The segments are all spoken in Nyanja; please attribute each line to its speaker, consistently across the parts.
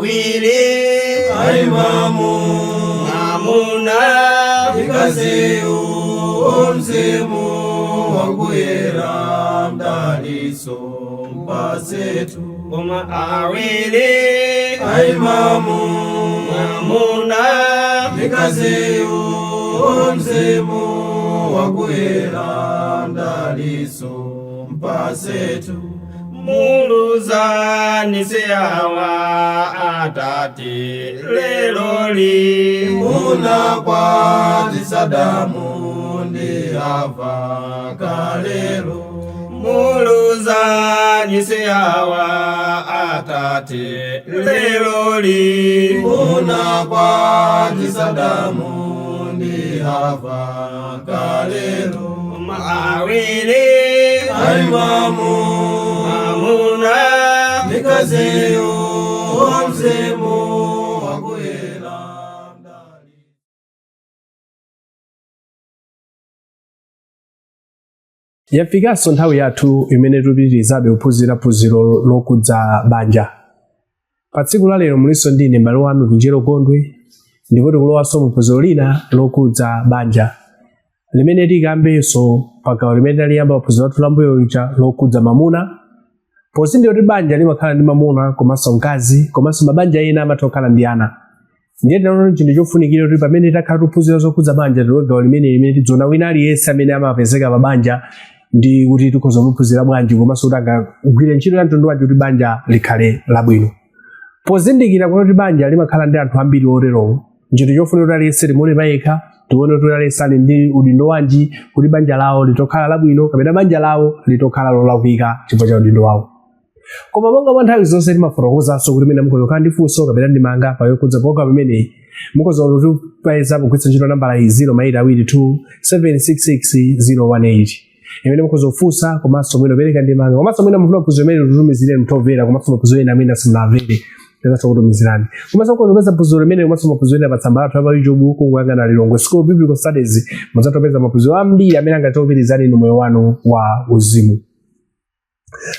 Speaker 1: awili mamuna ikazi umzimu wakuyera mdaliso mpasetu koma awili mamuna ikazi umzimu wakuyera mdaliso mpasetu muluzani seyawa atati leloli muna kwa tisadamu ndi ava kalelo muluzani seyawa atati leloli muna kwa tisadamu ndi ava kalelo awili mamuna ikazi umzimu wakuyera mdali.
Speaker 2: Yafikanso nthawi yathu imene tupitirizabe kuphunzira phunziro lokudza banja. Pa tsiku la lero muliso ndine m'bale wanu Kunjero Kondwe ndipo tikulowanso mu phunziro lina lokudza banja limene tikambenso pagawo limene taliyamba phunziro lathu lambuyo lija lokudza mamuna. Posi ndiyo kuti banja limakhala ndi mamuna komanso mkazi komanso mabanja ena amatha kukhala ndi ana. Ndiye tinaona chinthu chofunikira kuti pamene takhala tiphunzira zokudza banja tilo gawo limene tidziona wina aliyense amene amapezeka pa banja ndi kuti tikhoza kuphunzira bwanji komanso kuti angagwire ntchito ya mtundu wanji kuti banja likhale labwino. Pozindikira kuti banja limakhala ndi anthu ambiri oterowo, ntchito chofunika kuti aliyense limone payekha tione kuti aliyense ali ndi udindo wanji kuti banja lawo litokhala labwino kapena banja lawo litokhala lolakwika chifukwa cha udindo wawo. Koma monga mwa nthawi zonse timafotokozanso kuti mene mukhoza kukhala ndi funso kapena ndimanga pa yokudza programu imeneyi mukhoza kutipeza pogwiritsa ntchito nambala iyi 082766018 imene mukhoza kufunsa komanso mwina kupereka ndimanga komanso mwina mufuna phunziro imene titumizire mtomvera komanso maphunziro ena amene simunamvere tizaso kutumizirani. Komanso mukhoza phunziro imene komanso maphunziro ena pa tsamba lathu la YouTube kunguyang'ana Lilongwe School Biblical Studies mudzatopeza maphunziro ambiri amene angatikupirizani inu moyo wanu wa uzimu.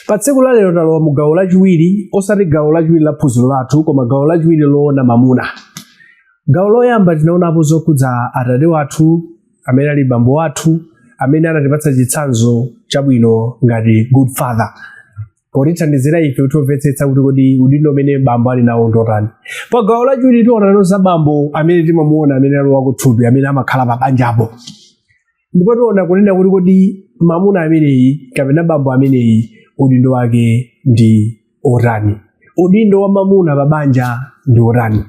Speaker 2: Pa tsiku la lero talowa mu gawo lachiwiri, osati gawo lachiwiri la phunziro lathu koma gawo lachiwiri loona mamuna. Gawo loyamba tinaonapo zokudza atate wathu amene ali bambo wathu amene anatipatsa chitsanzo chabwino ngati good father. Potithandizira ife kutimvetsetsa kuti kodi udindo umene bambo ali nawo ndotani. Pa gawo lachiwiri tiona za bambo amene timamuona amene alowa kuthupi amene amakhala pa banjapo. Ndipo tiona kunena kuti kodi mamuna ameneyi kapena bambo ameneyi udindo wake ndi otani. Udindo wa mamuna pa banja ndi otani.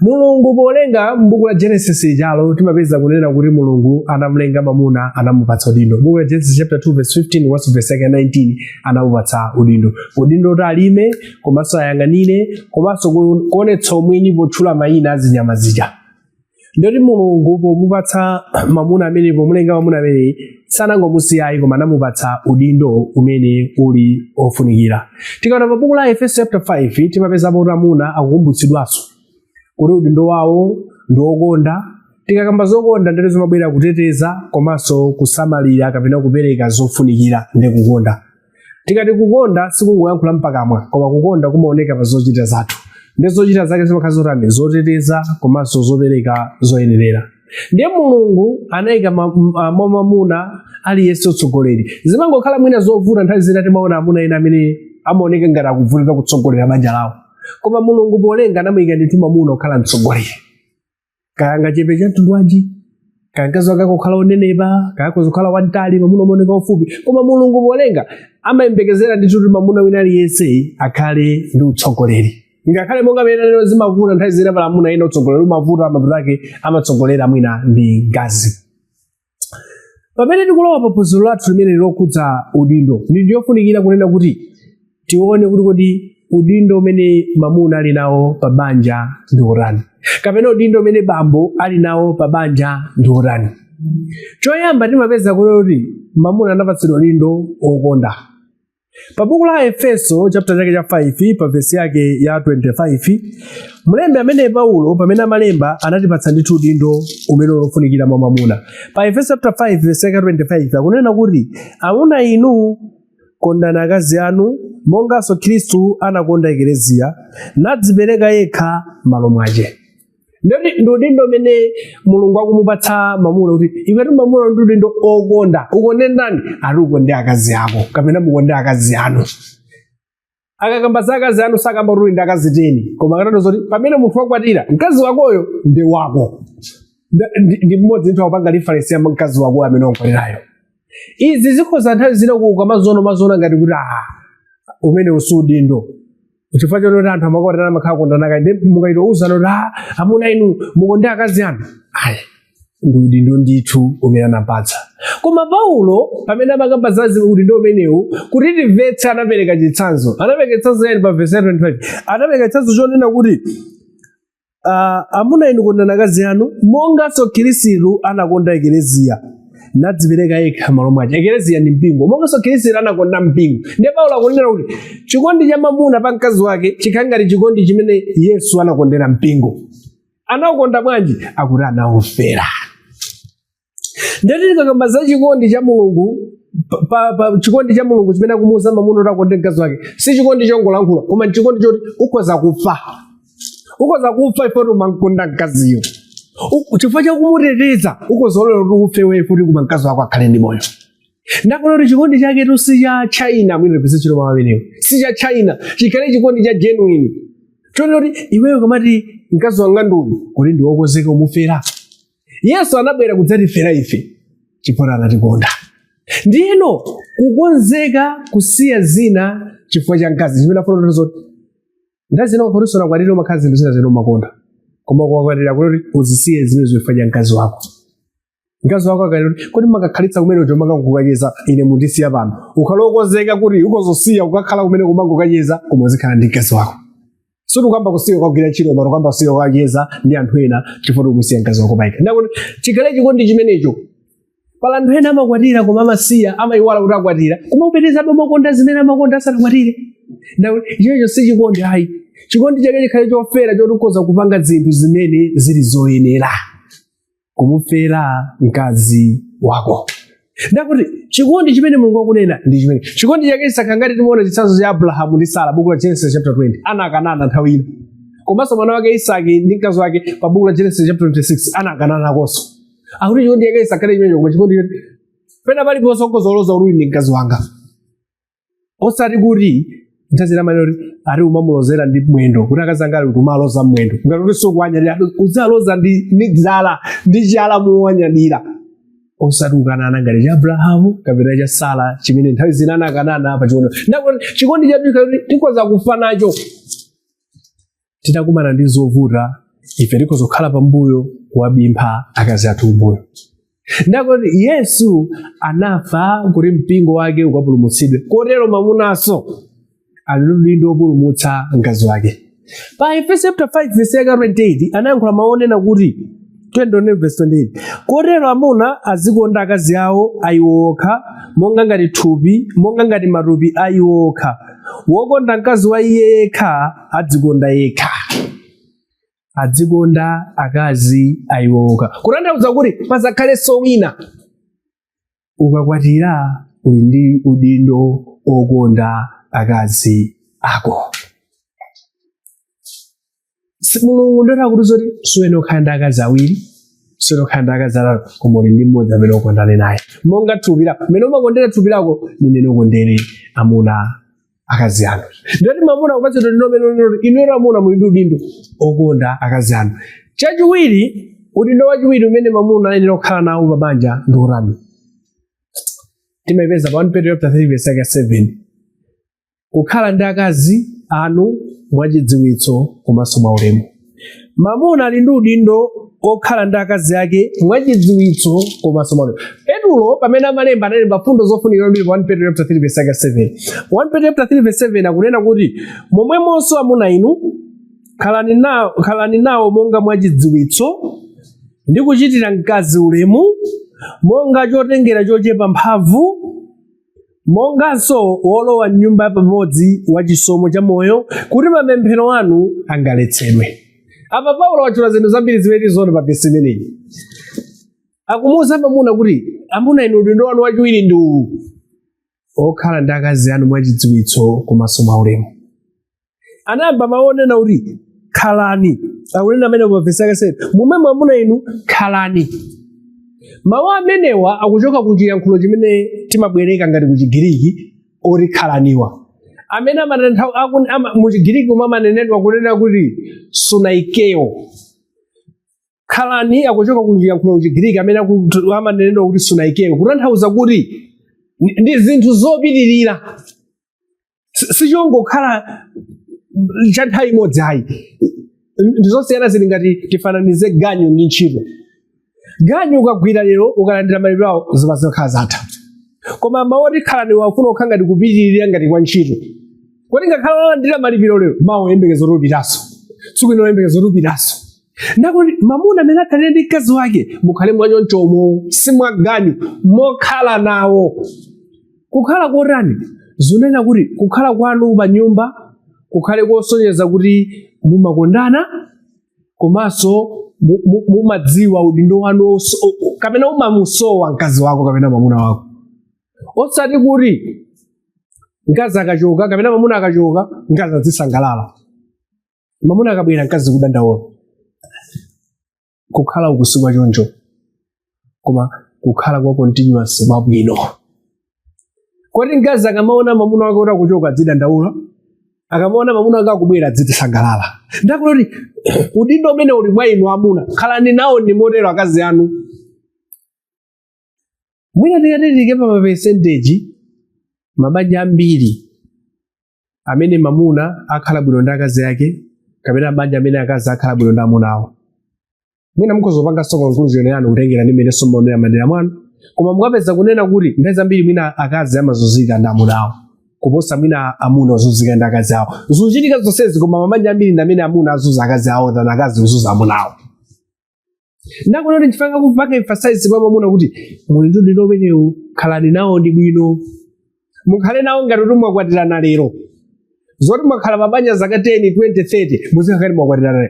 Speaker 2: Mulungu polenga m'buku la Genesis chalo timapeza kunena kuti Mulungu anamulenga mamuna anamupatsa udindo. Buku la Genesis chapter 2 verse 15 verse 19 anamupatsa udindo. Udindo kuti alime komanso ayang'anire komanso kuonetsa umwini potchula mayina a zinyama zija. Ndoti Mulungu pomupatsa mamuna amene pomulenga mamuna amene sanangomusiyayi koma anamupatsa udindo umene uli ofunikira. Tikaona pa buku la Efeso chapter 5 timapezapo kuti amuna akukumbutsidwanso kuti udindo wawo ndi okonda. Tikakamba zokonda ndere zimabwera kuteteza komanso kusamalira kapena kupereka zofunikira ndi kukonda. Tikati kukonda sikungoyankhula mpakamwa koma kukonda kumaoneka pa zochita zathu. Ndi zochita zake zimakhala zotani zoteteza komanso zopereka zoyenerera. Ndiye Mulungu anayika mamuna aliyense utsogoleri. Zimangokhala mwina zovuta nthawi zina timaona amuna ena amene amaoneka ngati akuvutika kutsogolera banja lawo. Koma Mulungu polenga anamuyika ndithu mamuna okhala mtsogoleri. Kaya ngachepe cha mtundu wanji, kaya mkazi wake akukhala onenepa, kaya akukhala wantali mamuna omoneka ofupi. Koma Mulungu polenga amayembekezera ndithu kuti mamuna wina aliyense akhale ndi utsogoleri. Ngakhale monga amene lero zimavuta nthawi zina pala amuna ena utsogoleri umavuta mapeto ake amatsogolera mwina ndi ngazi. Pamene tikulowa pa phunziro lathu limene lokudza udindo ndi yofunikira kunena kuti tione kuti kodi udindo umene mamuna ali nawo pa banja ndi otani kapena udindo umene bambo ali nawo pa banja ndi otani. Choyamba timapeza kuti mamuna anapatsidwa udindo okonda. Pa buku la Efeso chapter chake cha 5 pa verse yake ya 25 mlembi amene Paulo pamene amalemba anatipatsa ndithu udindo umene ulofunikira mwa mamuna. Pa Efeso chapter 5 verse yake 25 akunena kuti amuna inu kondani akazi anu monganso Khristu anakonda ekleziya nadzipereka yekha m'malo mwake. Ndi udindo umene Mulungu akumupatsa mamuna kuti iwetu mamuna ndi udindo okonda. Ukonde ndani? Ali ukonde akazi ako kapena mukonde akazi anu. Akakamba za akazi anu sakamba kuti ndi akazi 10 koma akatero kuti pamene munthu wakwatira mkazi wakoyo ndi wako. Ndi mmodzi nthu akupanga reference ya mkazi wako amene wakwatirayo. Izi zikhoza nthawi zina kuuka mazono ngati kuti umene usudindo. Chifukwa choti anthu amakwatira amakhala kondana ndi mukaitowuzana kuti amuna inu mukonde akazi anu. Ayi ndi udindo ndithu umene anapatsa. Koma Paulo pamene amakamba za udindo umenewu kuti timvetse anapereka chitsanzo. Anapereka chitsanzo yani pa verse 25. Anapereka chitsanzo chonena kuti amuna inu kondani akazi anu monganso Khristu anakonda ekleziya nadzipereka yekha m'malo mwake. Ekleziya ndi mpingo monganso Khristu anakonda mpingo. Ndiye Paulo akunena kuti chikondi cha mamuna pa mkazi wake chikhale ngati chikondi chimene Yesu anakondera mpingo. Anakonda bwanji? Akuti anaufera. Ndiye tikakamba za chikondi cha Mulungu chikondi cha Mulungu chimene akumuwuza mamuna kuti akonde mkazi wake si chikondi chongolankhula koma chikondi choti ukhoza kufa. Ukhoza kufa ifo umakonda mkaziyo. Chifukwa chakumuteteza ukozolola kuti ufe wewe kuti kuma mkazi wako akhale ndi moyo. Ndakuona kuti chikondi chake tu si cha China mwina pese chilo mamenewo. Si cha China, chikhale chikondi cha genuine. Chonena kuti iweyo kamati mkazi wanga nduyu kuti ndi wokonzeka umufera. Yesu anabwera kudzatifera ife chifukwa anatikonda. Ndiyeno kukonzeka kusiya zina chifukwa cha mkazi chimene afuna zoti ndazina kukhaliso na kwatiro makazi ndi zina zino makonda. Koma kwakwatira kuti uzisiye zimene zifanya mkazi wako. Mkazi wako akaloti kuti makakhalitsa kumene ujo makakukacheza ine mundisiya pano. Ukhalokozeka kuti ukozosiya ukakhala kumene kumangokacheza koma uzikhala ndi mkazi wako. Sono kwamba kusiya kwagwira ntchito maro kwamba kusiya kwakacheza ndi anthu ena chifukwa umusiya mkazi wako paika. Ndakuti chikhale chikondi chimenecho. Pala anthu ena amakwatira koma amasiya amayiwala kuti akwatira koma upeteza makonda zimene amakonda asanakwatire. Ndakuti ichocho si chikondi ayi. Chikondi chake chikhale chofera choti ukhoza kupanga zinthu zimene zili zoyenera kumufera mkazi wako. Ndakuti chikondi chimene Mulungu akunena ndi chimene. Chikondi chake chisakhala ngati timuona chitsanzo cha Abrahamu ndi Sara buku la Genesis chapter 20. Anakanana nthawi ino. Komanso mwana wake Isaki ndi mkazi wake pa buku la Genesis chapter 26 anakanana nakonso. Akuti chikondi chake chisakhale chimenecho koma chikondi pena paliponso ukozoloza uli ndi mkazi wanga. Osati kuti ntazira manori ari umamulozera ndi mwendo kuti akazangala kuti umaloza mwendo ngati sokuwanyadira uzaloza ndi dzala ndi chala muwanyadira osati ukanana ngati cha Abrahamu kapena cha Sara chimene nthawi zina anakanana pa chikondi. Ndakuti chikondi chathu tikhoza kufa nacho titakumana ndi zovuta ife tikhozokhala pambuyo kuwabimpha akazi athu mbuyo. Ndakuti Yesu anafa kuti mpingo wake ukapulumutsidwe kotero mamunanso aliludindo opulumutsa mkazi wake. Pa Efeso chapter 5 verse 28 anayankhula maonena kuti 20 verse 28 kotero amuna azikonda akazi awo ayiwokha monga ngati thupi monga ngati matupi ayiwokha. Wokonda mkazi wa iye yekha adzikonda yekha. Adzikonda akazi ayiwokha. Kutanthauza kuti pasakhalenso wina ukakwatira uli ndi udindo okonda akazi ako. Mulungu ndotha kuti zoti suwene okhala ndi akazi awiri suwene okhala ndi akazi atatu koma uli ndi mmodzi amene ukondane naye. Monga thupi lako mmene umakondera thupi lako ndi mmene ukondere amuna akazi anu. Ndoti mamuna upatsidwa inuyo amuna muli ndi udindo okonda akazi anu. Chachiwiri udindo wachiwiri umene mamuna ayenera kukhala nawo pa banja ndi utani? Timayipeza pa 1 Peter chapter 3 verse 7. Kukhala ndi akazi anu mwachidziwitso komanso mwaulemu. Mamuna ali ndi udindo okhala ndi akazi ake mwachidziwitso komanso mwaulemu. Petro pamene amalemba analemba fundo zofunika kwambiri pa 1 Peter chapter 3 verse 7. 1 Peter chapter 3 verse 7 akunena kuti momwemonso amuna inu khalani nawo monga mwachidziwitso ndi kuchitira mkazi ulemu monga chotengera chochepa mphamvu monganso wolowa nyumba pamodzi wa chisomo cha moyo kuti mapemphero anu angaletsedwe. Apa Paulo wachula zinthu zambiri zimene zone pa vesi imeneyi. Akumuwuza mamuna kuti amuna inu udindo wanu wachiwiri ndi uwu. okhala ndi akazi anu mwachidziwitso komanso mwaulemu. Anayamba maonena kuti khalani, akunena amene kumapesa kaseti momwe mwamuna inu khalani. Mawu amenewa akuchoka ku chiyankhulo chimene timabwereka ngati ku Chigiriki oti khalaniwa, amene mu Chigiriki amanenedwa kunena kuti sunaikeo. Khalani akuchoka ku chiyankhulo Chigiriki amene amanenedwa kuti sunaikeo, kutanthauza kuti ndi zinthu zopitirira, sichongokhala cha nthawi imodzi ayi. Ndizosiyana zili ngati tifananize ganyu ndi ntchito. Ganyu ukagwira lero ukalandira malipiro awo zimazikhala zatha. Koma mawu khalani wafuna ukhala ngati kupitirira ngati kwa ntchito. Kodi ngakhala walandira malipiro lero mawu yembekezo lupitaso, tsiku lino yembekezo lupitaso. Ndakuti mamuna amene akhalira ndi mkazi wake mukhale mwanyonchomo, simwaganyu mokhala nawo. Kukhala kotani zonena kuti kukhala kwanu pa nyumba kukhale kosonyeza kuti mumakondana komanso mumadziwa udindo wanu kapena umamusowa mkazi wako kapena mamuna wako. Osati kuti mkazi akachoka kapena mamuna akachoka mkazi azisangalala, mamuna akabwera mkazi kudandaula. Kukhala ukusikwa choncho, koma kukhala kwa continuous kwabwino. Kodi mkazi akamaona mamuna wake kuti akuchoka azidandaula, akamaona mamuna wake akubwera azisangalala. Ndakuti udindo umene uli mwa inu amuna khalani nawo ndi motero akazi anu. Mwina tikatitike pa mapesenteji mabanja ambiri amene mamuna akhala bwino ndi akazi ake kapena mabanja amene akazi akhala bwino ndi amuna awo. Mwina mukuzopanga conclusion yanu kutengera ndi mmene somaonera madera mwanu, koma mukapeza kunena kuti nthawi zambiri mwina akazi amazunzika ndi amuna awo kuposa mwina amuna ozunzika ndi akazi awo. Zikuchitika zonsezi koma mabanja ambiri ndi amene amuna azunza akazi awo than akazi kuzunza amuna awo. Ndakuti ndifanga kupanga emphasize kwa mamuna kuti muli ndi udindo umenewu khalani nawo ndi bwino. Mukhale nawo ngati kuti mwakwatirana lero. Zoti mwakhala mabanja zaka 10, 20, 30 muzikhala mwakwatirana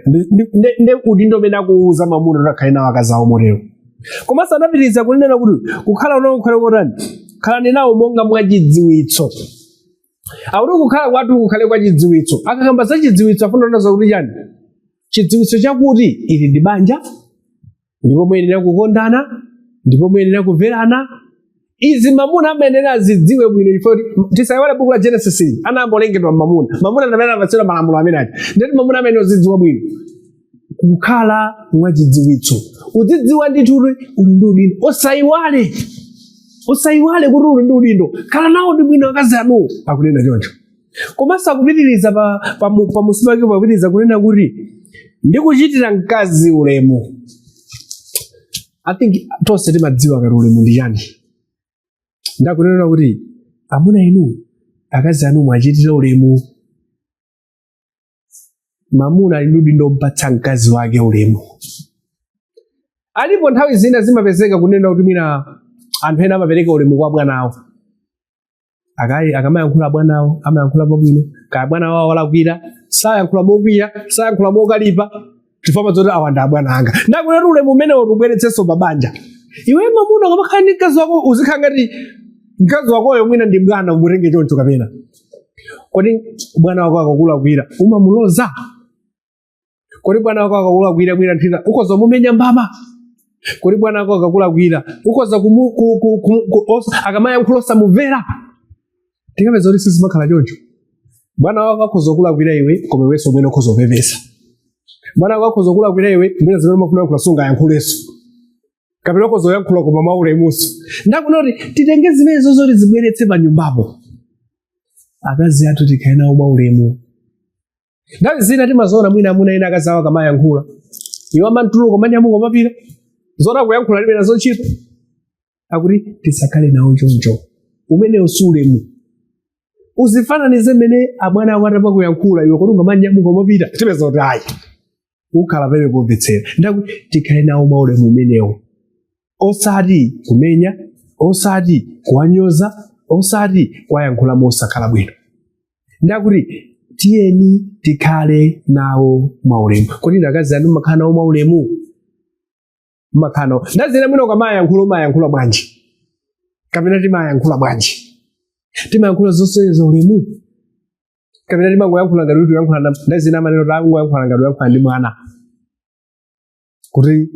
Speaker 2: ndi udindo umene akuwuza mamuna kuti akhale nawo akazi awo motero. Koma sanapitiriza kunena kuti kukhala nawo kukhale kotani, khalani nawo monga mwachidziwitso. Akuti kukhala kwathu kukhale kwa chidziwitso. Akakamba za chidziwitso afuna kunaza kuti chani? Chidziwitso chakuti ili ndi banja, ndipo muyenera kukondana, ndipo muyenera kumverana. Izi mamuna amayenera azidziwe bwino chifukwa tisayiwale buku la Genesis anambolengedwa mamuna. Mamuna amene anapatsidwa malamulo amenewa. Ndeti mamuna amene azidziwa bwino. Kukhala mwachidziwitso. Udzidziwa ndithu uli ndi udindo. Osayiwale kuti uli ndi udindo. Khala nawo ndi bwino akazi anu. Akunena choncho. Komanso akupitiriza pa musiba wake pakupitiriza kunena kuti ndikuchitira mkazi ulemu. I think tonse timadziwa kuti ulemu ndi chani. Ndakunena kuti amuna inu akazi anu mwachitira ulemu. Mamuna ali ndi udindo mpatsa mkazi wake ulemu. Alipo nthawi zina zimapezeka kunena kuti mwina anthu ena amapereka ulemu kwa bwana awo. Akamayankhula bwana awo amayankhula mabwino, kaya bwana awo walakwira sayankhula mokwiya, sayankhula mokalipa chifukwa zoti awa ndi abwana anga. Ndakunena ulemu umenewo ubweretsenso mabanja. Iwe mamuna kamakhala ndi mkazi wako uzikhala ngati mkazi wakoyo mwina ndi bwana umutenge choncho kapena. Kodi bwana wako akakulakwira umamuloza? Kodi bwana wako akakulakwira mwina nthina ukoza mumenya mbama? Kodi bwana wako akakulakwira ukoza akamayankhula osamumvera? Tikapeza kuti sizimakhala choncho. Bwana wako akhoza kulakwira iwe koma iwenso umene ukhoza kupepesa. Bwana wako akhoza kulakwira iwe mwina zimene umafuna kuyankhula sungayankhulenso. Kapena ukhoza kuyankhula koma maulemuso. Ndakunena kuti titenge zimenezo zoti zibweretse pa nyumbapo. Akazi athu tikhale nawo maulemu. Nthawi zina timazoona mwina amuna ena akazi awo akamayankhula iwo amantuluka manyamuka mapira zona kuyankhula libe nazo ntchito. Akuti tisakhale nawo choncho. Umenewo si ulemu. Uzifananize mmene abwana ako atapa kuyankhula iwe kuti ungamanyamuka mapira tipeza kuti ayi ukhala pene kumvetsera. Ndakuti tikhale nawo maulemu umenewo. Osati kumenya, osati kuwanyoza, osati kuyankhula mosakhala bwino. Ndakuti tiyeni tikhale nawo maulemu. Kodi akazi anu makhala nawo maulemu? Makhala nawo. Ndazina mwina ukamayankhula bwanji? Kapena timayankhula bwanji? timayankhula zonse za ulemu kapena timangoyankhula ngati kuti uyankhula ndazina maneno tangoyankhula ngati uyankhula ndi mwana kuti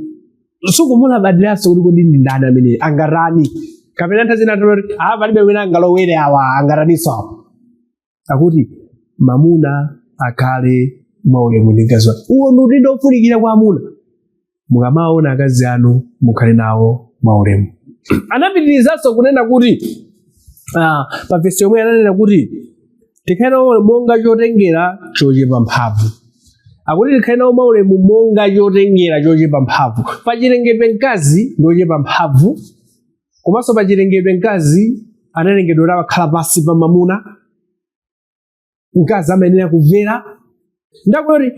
Speaker 2: sukumulabadiranso kuti kodi ndi ndani amene angarani kapena ntazina toti palibe wina angalowere awa angaraniso awa akuti mamuna akhale mwaulemu ndi mkazi wake. Uwo ndi udindo ofunikira kwa amuna. Mukamaona akazi anu mukhale nawo mwaulemu. Anapitirizanso kunena kuti pa vesi yomwe ananena kuti tikhale nawo monga chotengera chochepa mphamvu. Akuti tikhale nawo mwaulemu monga chotengera chochepa mphamvu. Pachilengedwe mkazi ndi ochepa mphamvu, komanso pachilengedwe mkazi analengedwa kuti amakhala pansi pa mamuna. Mkazi amayenera kumvera. Ndakuti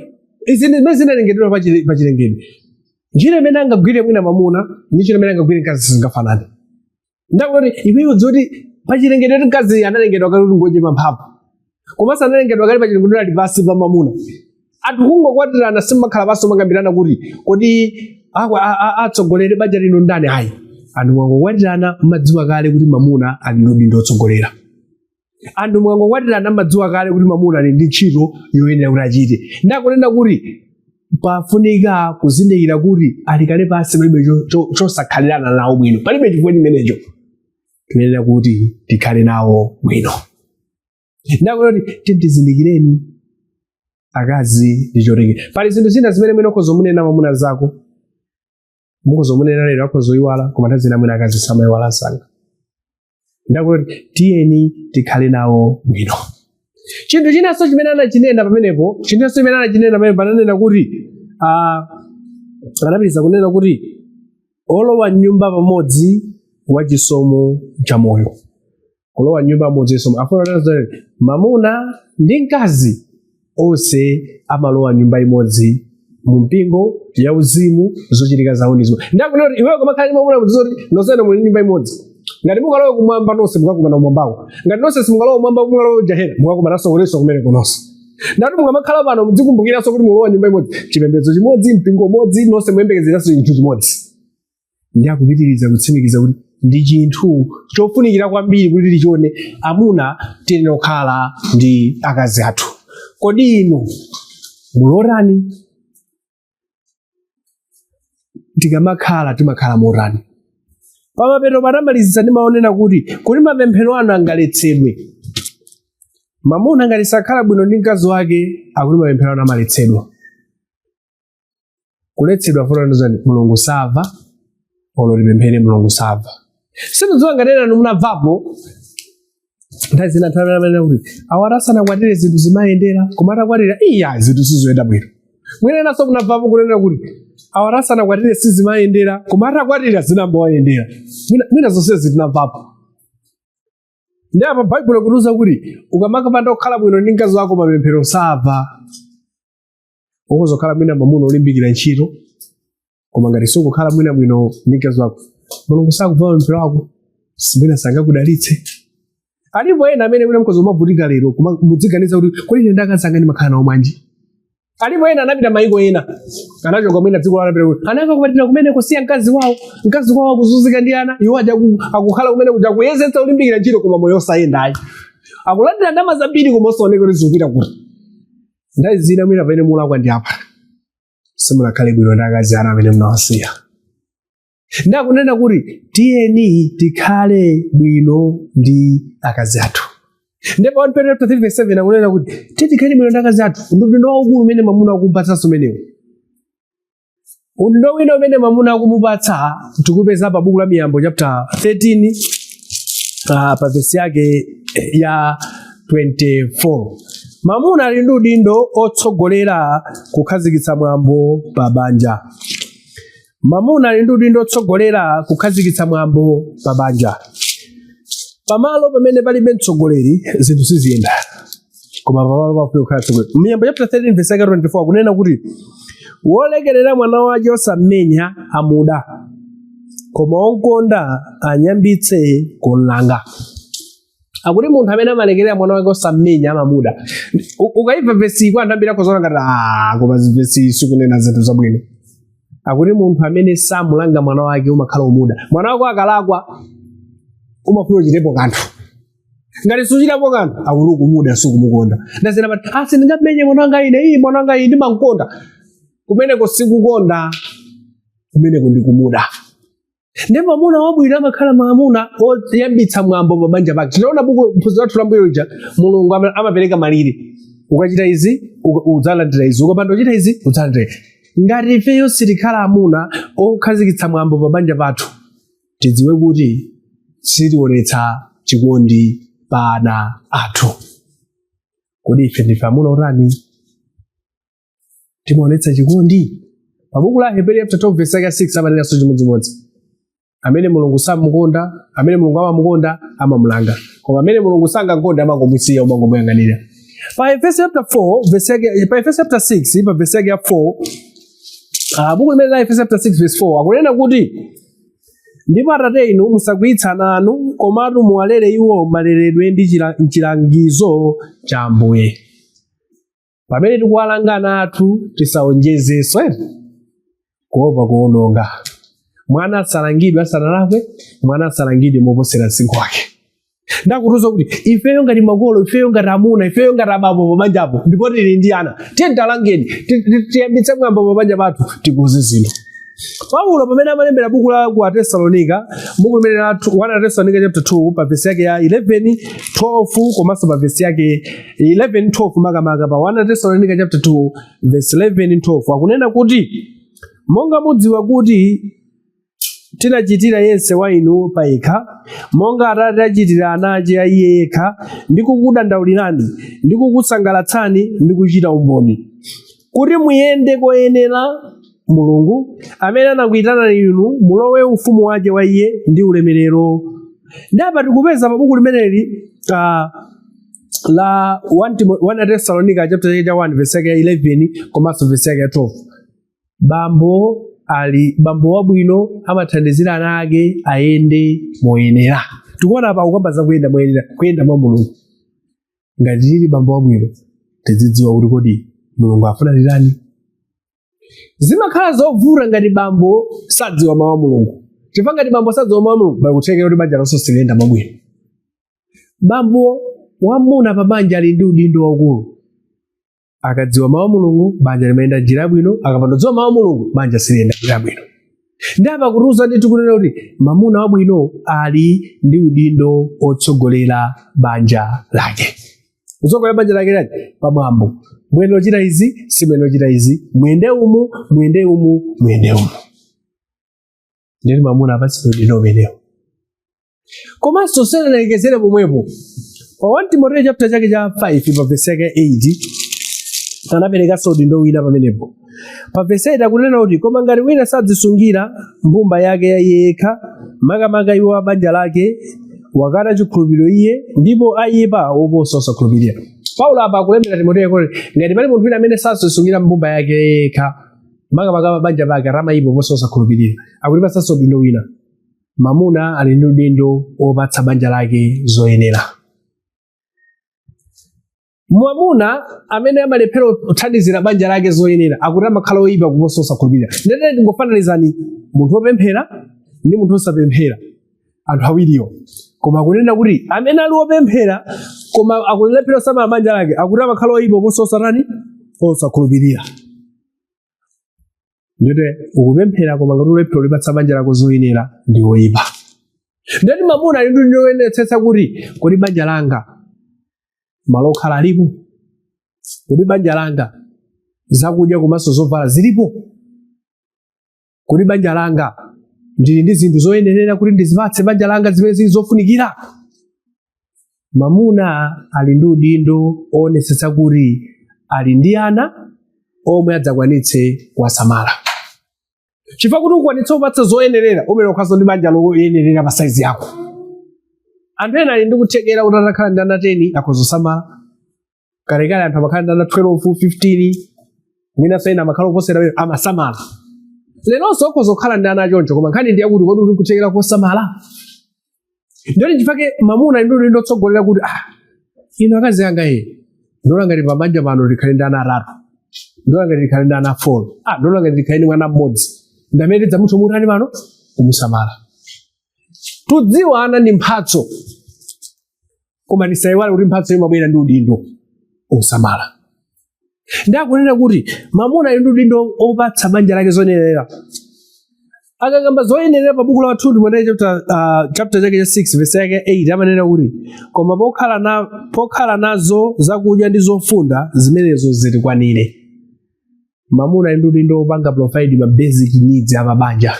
Speaker 2: izi ndi zinalengedwa pachilengedwe. Njira imene angagwire mwina mamuna ndi njira imene angagwire mkazi sizingafanane. Ndakuti iweyo zoti pachilengedwe mkazi analengedwa kuti ngochepa mphamvu, komanso analengedwa kuti pachilengedwe ali pansi pa mamuna. Anthu kungokwatirana simakhala pansi mangambirana kuti kodi atsogolere banja lino ndani ayi. Anthu mwangokwatirana mmadziwa kale kuti mamuna ali ndi udindo otsogolera. Anthu mwangokwatirana mmadziwa kale kuti mamuna ali ndi ntchito yoyenera kuti achite. Ndakunena kuti pafunika kuzindikira kuti ali kale pansi palibe chosakhalirana nawo bwino. Palibe chifukwa chimenecho. Tiyenera kuti tikhale nawo bwino. Ndakunena kuti tizindikireni akazi ndi chotengera. Pali zinthu zina zimene mwina ukhozomunena mamuna zako, mukhozomunena lero akhozoyiwala, koma ntazina mwina akazi samayiwala sanga. Ndakuti tiyeni tikhale nawo bwino. Chinthu chinanso chimene anachinena pamenepo, pananena kuti anapitiriza kunena kuti olowa nyumba pamodzi wachisomo cha moyo. Olowa nyumba pamodzi wachisomo. Afuna kuti mamuna ndi mkazi onse amalowa nyumba imodzi mu mpingo ya uzimu zochitika za unizimu. Ndakunena kuti iweyo koma khali mamuna muzoti nosena muli nyumba imodzi. Ngati mukalowa kumwamba nonse mukakumana kumwambako. Ngati nonse simukalowa kumwamba mukalowa jahena mukakumananso kuleso kumene kunonse. Ndati mukamakhala pano mudzikumbukiranso kuti mulowa nyumba imodzi, chipembedzo chimodzi, mpingo umodzi, nonse muyembekezeranso chinthu chimodzi. Ndi akupitiriza kutsimikiza kuti ndi chinthu chofunikira kwambiri kuti tichione amuna tiyenera kukhala ndi akazi athu. Kodi inu mulorani? Tikamakhala timakhala morani? Pamapeto panamalizitsa ndi maonena kuti mapemphero anu angaletsedwe. Mamuna ngati sakhala bwino ndi mkazi wake akuti mapemphero anu amaletsedwa. Kuletsedwa fotanizani Mulungu sava, olo lipemphere Mulungu sava. Sindikudziwa ngati ena munamvapo nthawi zina nthawi kuti awarasana kwatire zinthu zimayendera, koma atakwatira zinthu sizoyenda bwino. Mwina enanso munamvapo kunena kuti awarasana kwatire sizimayendera, koma atakwatira zinamboyendera. Mwina zonse zitinamvapo. Ndi apa Baibulo kutiuza kuti ukamakapanda kukhala bwino ndi mkazi wako mapemphero sava. Ukuzokhala mwina mamuna olimbikira ntchito, koma ngati sukukhala mwina bwino ndi mkazi wako, Mulungu sakubva mapemphero ako, mwina sangakudalitse. Alipo ena amene mwina mukhozomavutika lero koma mudziganiza kuti kodi ine ndakazanga ndimakhala nawo mwanji. Alipo ena anapita mayiko ena, anachoka mwina dziko la anapita kuti anayamba kupatira kumene kusiya mkazi wawo akuzunzika ndi ana, iwo aja akukhala kumene kuja kuyesetsa ulimbikira ntchito koma moyo osayendayi. Akulandira ndalama zambiri koma osaoneka kuti zikupita kuti. Nthawi zina mwina pamene mulakwa ndi apa, simunakhale bwino ndi akazi anu amene munawasiya. Ndakunena kuti tiyeni tikhale bwino ndi akazi athu. Ndipo 1 Peter 3:7 akunena kuti tikhale bwino ndi akazi athu. Udindo waukulu umene mamuna akupatsanso umenewo. Udindo wina umene mamuna akumupatsa tikupeza pa buku la Miyambo chapter 13 pa vesi yake ya 24. Mamuna ali ndi udindo otsogolera kukhazikitsa mwambo pa banja. Mamuna ali ndi udindo otsogolera kukhazikitsa mwambo pa banja. Pamalo pamene palibe mtsogoleri zinthu siziyenda. Koma pamalo pafunika kukhala mtsogoleri. Miyambo chapter 13 verse 24 akunena kuti wolekerera mwana wake osamenya amuda, koma onkonda anyambitse kulanga. Akuti munthu amene amalekerera mwana wake osamenya amamuda. Ukaiva vesi kwa ndambira kozona ngati koma vesi sikunena zinthu zabwino. Akuti munthu amene samulanga mwana wake umakhala umuda. Mwana wako akalakwa umafuna uchitepo kanthu. ngati suchita pokana akulu kumuda sukumukonda ndazena pati asi ndingamenye mwananga ine iyi mwananga iyi ndimankonda kumeneko sikukonda kumeneko ndikumuda ndipo mamuna wabwino amakhala mamuna oyambitsa mwambo pabanja pake tinaona buku mphunzira lathu lambuyo lija mulungu amapereka malire ukachita izi udzalandira izi ukapanda kuchita izi udzalandira ngati ifeyo sitikhala amuna okhazikitsa mwambo pabanja pathu tidziwe kuti sitionetsa chikondi pa ana athu. Kodi ife ndife amuna otani timaonetsa chikondi? Pabuku la Hebrew chapter 12 verse 6 amanenanso chimodzimodzi, amene mulungu samukonda, amene mulungu amamukonda amamulanga, koma amene mulungu sangakonda amangomusiya umangomuyang'anira. Pa Efeso chapter 4 verse pa Efeso chapter 6 pa verse ya 4 buku limene la Efeso chapter 6 verse 4 akunena kuti ndipo Atate inu musakwiyitsa ana anu komatu muwalere iwo maleredwe ndi chilangizo cha Ambuye. Pamene tikuwalanga ana athu tisaonjezenso kuopa kuononga. Mwana asalangidwe asanalakwe, mwana asalangidwe moposera msinkhu wake. Ndakutuza kuti ifeyo ngati makolo, ifeyo ngati amuna, ifeyo ngati abambo pabanjapo ndipo tili ndi ana, tiye talangeni, tiyambitse mwambo pabanja pathu tikuze zinthu. Paulo pamene amalembera buku la ku Atesalonika, buku limene la 1 Atesalonika chapter 2 pa verse yake ya 11, 12 komanso pa verse yake 11, 12 makamaka pa 1 Atesalonika chapter 2 verse 11 12 akunena kuti monga mudziwa kuti tinachitira yense wa inu pa yekha, monga Atate achitira ana ake a iye yekha, ndi kukudandaulirani, ndi kukusangalatsani, ndi kuchita umboni kuti muyende koyenera Mulungu amene anakuyitanani inu mulowe ufumu wake wa iye ndi ulemerero. Ndapa tikupeza pa buku limeneli la 1 Thessalonica chapter 1 verse 11 komanso verse 12. Bambo wabwino amathandizira ana ake ayende moyenera. Tikuona apa ukamba kuyenda moyenera, kuyenda mwa Mulungu. Ngati tili bambo wabwino tidzidziwa kuti kodi Mulungu afuna lirani. Zimakhala zovuta ngati bambo sadziwa mawu a Mulungu. Chifukwa ngati bambo sadziwa mawu a Mulungu bakutheka kuti banja lonse siliyenda mabwino. Bambo wamuna pa banja ali ndi udindo waukulu. Akadziwa mawu a Mulungu banja limayenda njira bwino, akapandodziwa mawu a Mulungu banja siliyenda njira bwino. Ndapa kutuza ndi tikunena kuti mamuna wabwino ali ndi udindo otsogolera banja lake. Kutsogolera banja lake lati pamwambo. Mwendo chita izi, simwendo chita izi, mwende umu, mwende umu, mwende umu. Ndiri mamuna apatsi udindo umenewo. Komanso senalekezere pomwepo. Pa 1 Timotheo chapter chake cha 5 pa verse yake 8 anaperekanso udindo wina pamenepo. Pa verse 8 akunena kuti koma ngati wina sadzisungira mbumba yake ya yekha, makamaka iwo a banja lake, wakana chikhulupiriro iye, ndipo ayipa oposa osakhulupirira. Paulo apa akulembera Timotheo kuti ngati pali munthu wina amene sadzisungira mbumba yake yekha, makamaka banja pake amayipa oposa osakhulupirira, akutipatsanso udindo wina. Mamuna ali ndi udindo opatsa banja lake zoyenera. Mwamuna amene amalephera kuthandizira banja lake zoyenera akuti amakhala oyipa kuposa osakhulupirira. Ndete tingofananizani munthu wopemphera ndi munthu osapemphera, anthu awiriwo. Koma akunena kuti amene ali wopemphera koma akulephera kusamala banja lake akuti amakhala oyipa kuposa osakhulupirira. Ndete ukupemphera koma ngati ulephera kulipatsa banja lako zoyenera ndi oyipa. Ndeti mamuna ali ndi udindo woyendetsetsa kuti banja langa malo okhala alipo, kuti banja langa zakudya komanso zovala zilipo, kuti banja langa ndili ndi zinthu zoyenerera kuti ndizipatse banja langa zimene zili zofunikira. Mamuna ali ndi udindo oonetsetsa kuti ali ndi ana omwe adzakwanitse kuwasamala. Chifukwa kuti ukwanitse kupatsa zoyenerera umene ukhaso ndi banja loyenerera pa saizi yako. Anthu ena ali ndi kuthekera kuti atakhala ndi ana 10 akhozosamala. Kalekale anthu amakhala ndi ana 12, 15, mwina ena amakhala oposera amasamala. Leronso okhozokhala ndi ana choncho koma nkhani ndi yakuti kodi uli kuthekera kosamala. Ndoti chifake mamuna ali ndi udindo otsogolera kuti ino akazi anga ndola ngati pabanja pano likhale ndi ana 3, ndola ngati likhale ndi ana 4, ndola ngati likhale ndi mwana mmodzi, ndamene dzamuthu mutani pano kumusamala. Tudziwa ana ndi mphatso. koma tisaiwale kuti mphatso imabwera ndi udindo osamala. Ndakunena kuti mamuna ali ndi udindo opatsa banja lake zoyenerera. Akakamba zoyenerera pa buku la Matundu mwene chapter chake cha 6 verse yake 8 amanena kuti koma pokhala nazo zakudya ndi zofunda zimenezo zitikwanire. Mamuna ali ndi udindo opanga provide ma basic needs a mabanja.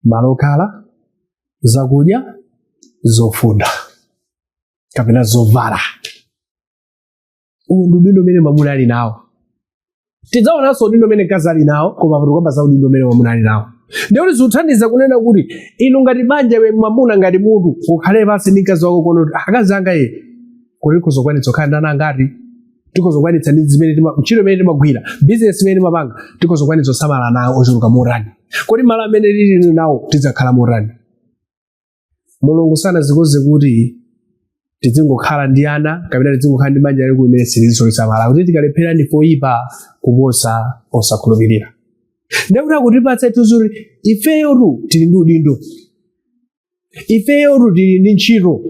Speaker 2: Malo okhala, zakudya, zofunda, kapena zovala. Ndi udindo umene mamuna ali nawo. Tidzaonanso udindo umene mkazi ali nawo, koma tikukamba za udindo umene mamuna ali nawo. Ndiyo zikuthandiza kunena kuti inu ngati banja iwe mamuna ngati munthu ukhale pansi ndi mkazi wako kuona kuti akazi anga kuti tikuzokwanitsa kukhala ndi ana angati, tikuzokwanitsa ndi zimene ntchito imene timagwira, business imene timapanga, tikuzokwanitsa kusamala nawo ochuluka motani, kodi malo amene tili nawo tidzakhala motani. Mulungu sanazikoze kuti tizingokhala ndi ana kapena tizingokhala ndi banja lake limene silizolisamala, kuti tikalephera ndi poyipa kuposa osakhulupirira. Ndakutaka kutipatsa tuzuri ifeyotu tili ndi udindo, ifeyotu tili ndi ntchito,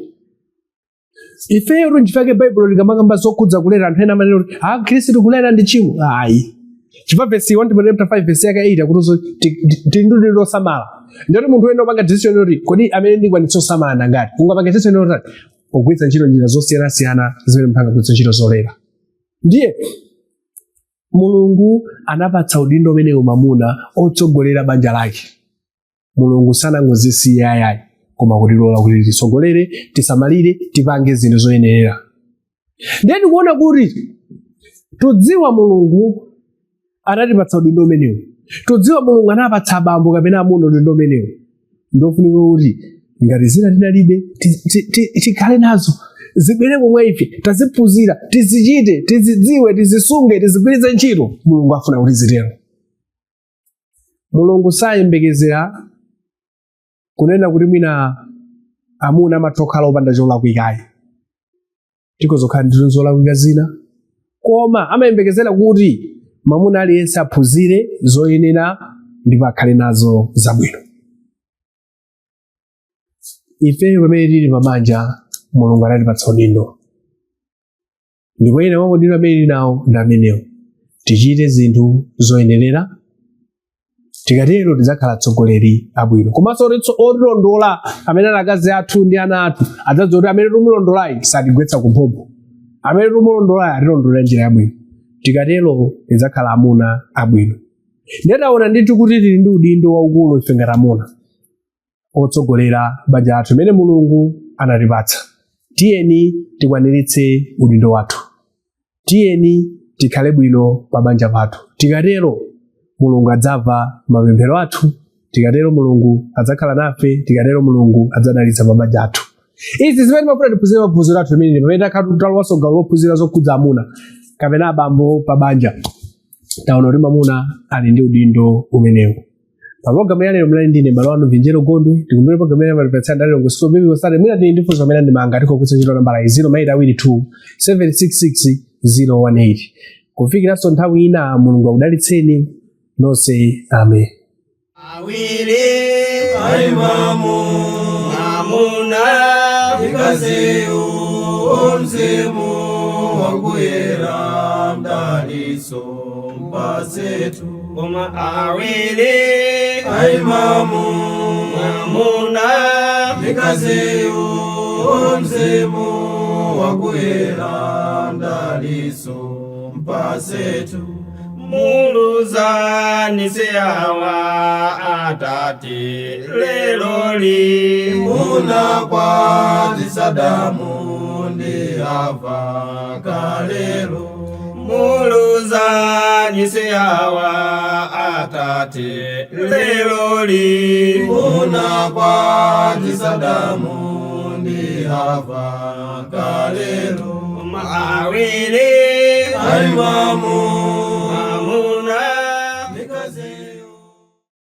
Speaker 2: ifeyotu nchifake Baibulo likamangamba zokhudza kulera anthu ena amanena kuti Khristu kulera ndi tchimo. Ayi, chifukwa verse 1 Timothy chapter 5 verse yake 8 akuti tili ndi udindo osamala. Ndiyoti munthu wena upanga decision yoti kodi amene ndikwanitsa osamala nangati, ungapanga decision yoti pogwiritsa ntchito njira zosiyanasiyana zimene mpanga kugwiritsa ntchito zolera. Ndiye Mulungu anapatsa udindo umenewu mamuna otsogolera banja lake. Mulungu sanangozisiya ayayi, koma kutilola kuti tisogolere, tisamalire, tipange zinthu zoyenerera. Ndiye tikuona kuti tudziwa Mulungu anatipatsa udindo umenewu. Tudziwa Mulungu anapatsa abambo kapena amuna udindo umenewu. Ndofunika kuti ngati zina tinalibe tikhale nazo. Zibwere komwe ife taziphunzira, tizichite, tizidziwe, tizisunge, tizigwiritse ntchito. Mulungu afuna kuti zitero. Mulungu sayembekezera kunena kuti mwina amuna amatokhala opanda cholakwikayi, tikozokhala ndi zolakwika zina, koma amayembekezera kuti mamuna aliyense aphunzire zoyenera ndipo akhale nazo zabwino. Ife pamene tili mabanja Mulungu anatipatsa udindo, ndipo ena mwa udindo amene tili nawo ndi amenewo. Tichite zinthu zoyenerera, tikatero tidzakhala atsogoleri abwino. Komanso otilondola amene ali akazi athu ndi ana athu adzadziwa kuti amene timulondolayi satigwetsa kumphompho, amene timulondolayi atilondolera njira yabwino. Tikatero tidzakhala amuna abwino. Ndiye taona ndithu kuti tili ndi udindo waukulu ife ngati amuna otsogolera banja lathu limene Mulungu anatipatsa. Tiyeni tikwaniritse udindo wathu, tiyeni tikhale bwino pa banja pathu. Tikatero Mulungu adzamva mapemphero athu, tikatero Mulungu adzakhala nafe, tikatero Mulungu adzadalitsa mabanja athu. Izi zimene timafuna tiphunzire maphunziro athu pamene talowanso gawo lophunzira zokhudza amuna kapena abambo pa banja. Taona kuti mamuna ali ndi udindo umenewu. Pamogama ya lero mlali ndine malo anu Vinjero Gondwe, tikumbuke programu ya malipatsa ndalero ngosito bibi kosale mwina ndi ndifunso amene ndimanga tiko kwitsa ntchito nambala 082 766 018. Kufikiranso nthawi ina Mulungu akudalitseni nonse, amen.
Speaker 1: Awili mamuna ikaziu mzimu wakuyera mdaliso mpasetu. Koma awili mamuna ikaziu mzimu wakuyera mdaliso mpasetu. Muluzanise awa atati leloli muna kwa tisadamu ndi ava kalelo. Muluzanise awa atati leloli muna kwa tisadamu ndi ava kalelo. Awili mamuna